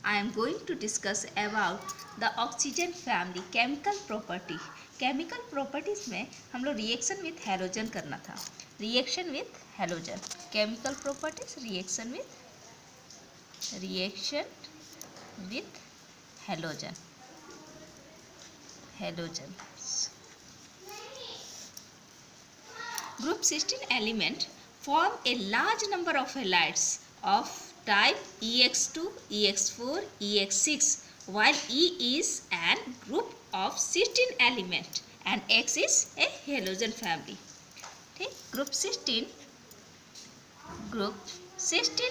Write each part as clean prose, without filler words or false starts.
I am going to discuss about the oxygen family chemical property. Chemical properties में हम लोग reaction with halogen करना था. Reaction with halogen. Chemical properties reaction with halogen. Halogens. Group 16 element form a large number of halides of type EX2, EX4, EX6, while E is an group of 16 element and X is a halogen family. Okay? Group 16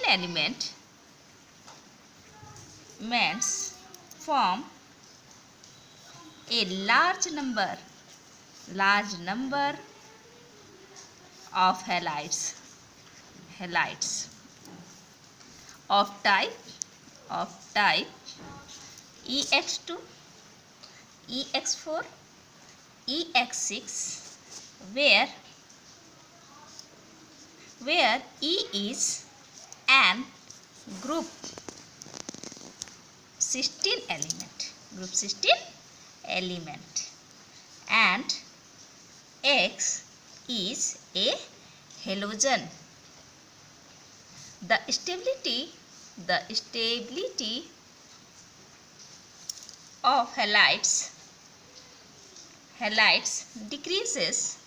element form a large number of halides of type EX2, EX4, EX6, where E is an group 16 element and X is a halogen. The stability of halides decreases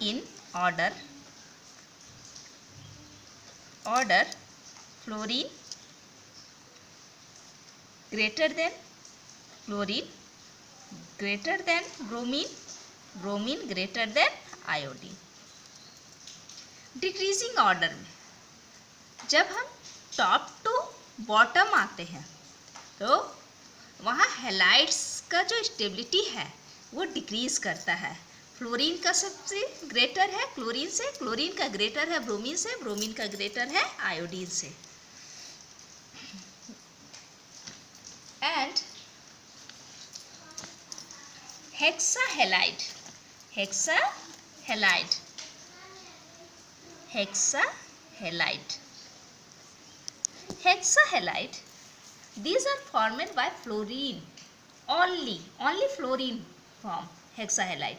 in order fluorine greater than bromine greater than iodine. Decreasing order में जब हम top to bottom आते हैं तो वहाँ halides का जो stability है वो डिक्रीज करता है. फ्लोरीन का सबसे ग्रेटर है क्लोरीन से, क्लोरीन का ग्रेटर है ब्रोमीन से, ब्रोमीन का ग्रेटर है आयोडीन से. And hexahalide. These are formed by fluorine. Only fluorine form hexahalide,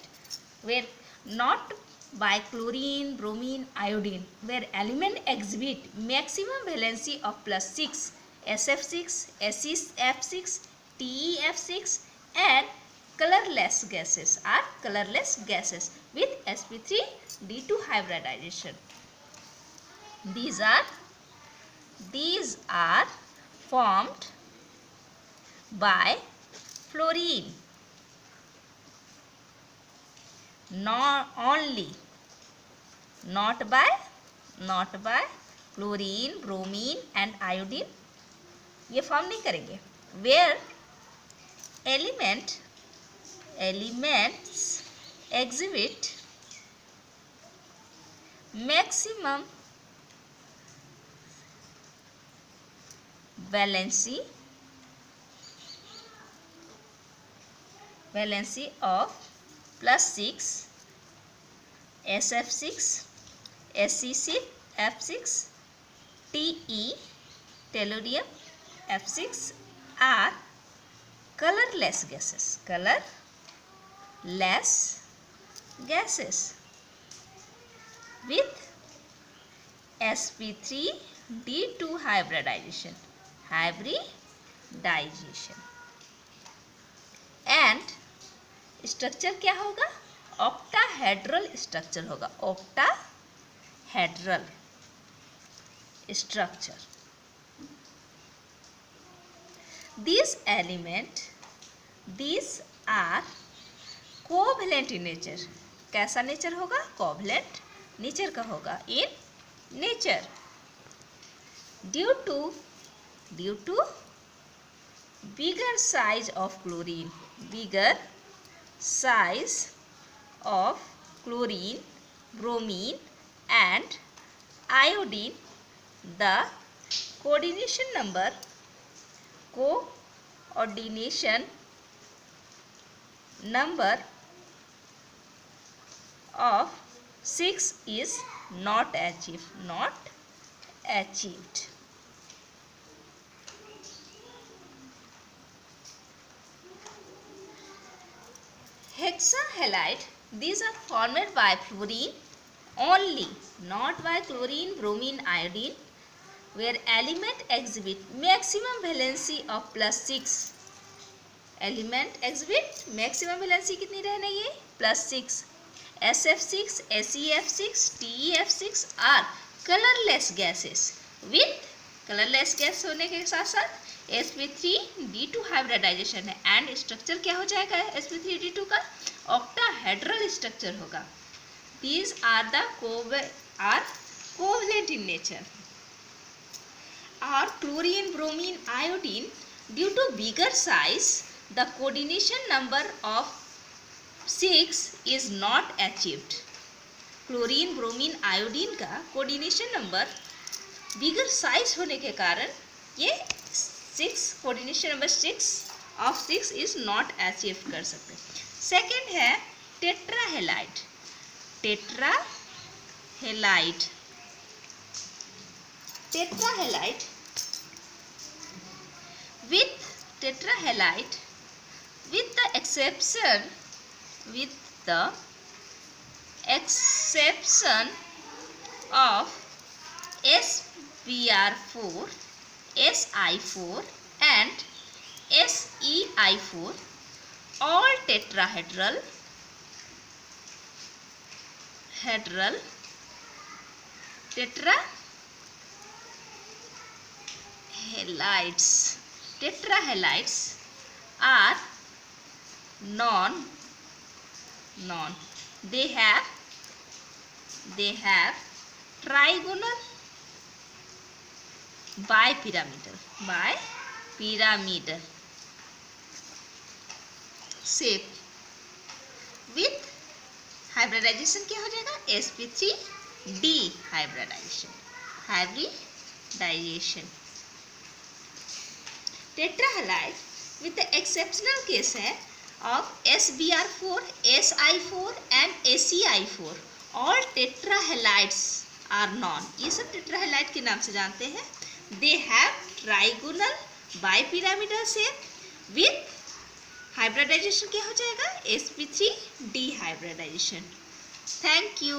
where not by chlorine, bromine, iodine, where element exhibit maximum valency of +6, SF6, SeF6, TeF6, and colorless gases with sp3d2 hybridization. These are formed by fluorine, not by chlorine, bromine and iodine. ये form नहीं करेंगे. Where elements exhibit maximum valency of +6, SF6, SeF6, tellurium F6 are colorless gases with sp3d2 hybridization. And structure क्या होगा? Octahedral structure होगा. Octahedral structure. these are covalent in nature. कैसा nature होगा? Covalent nature का होगा in nature. Due to bigger size of chlorine, bromine and iodine, the coordination number of 6 is not achieved. Tetrahalide, these are formed by fluorine only, not by chlorine, bromine, iodine, where element exhibit maximum valency of +6. Element exhibit maximum valency कितनी रहना ये +6. SF6, SeF6, TeF6 are colourless gases with colourless gas होने के साथ साथ sp3d2 hybridisation है and structure क्या हो जाएगा sp3d2 का ऑक्टाहेड्रल स्ट्रक्चर होगा. These are covalent in nature. Are chlorine, bromine, iodine, due to bigger size, the coordination number of 6 is not achieved. Chlorine, bromine, iodine का कोऑर्डिनेशन नंबर बिगर साइज होने के कारण ये 6 coordination number 6 is not achieve कर सकते. Second है टेट्राहेलाइड. Tetrahalide with the exception of SBr4, Si4 and SeI4, all tetrahedral tetrahalides are non. They have trigonal bipyramidal shape with hybridisation क्या हो जाएगा sp3d hybridisation. Tetrahalide with the exceptional case है of SBr4, Si4 and SeI4. All tetrahalides are non. ये सब tetrahalide के नाम से जानते हैं. They have trigonal bipyramidal shape with hybridisation क्या हो जाएगा sp3d हाइब्रिडाइजेशन. Thank you.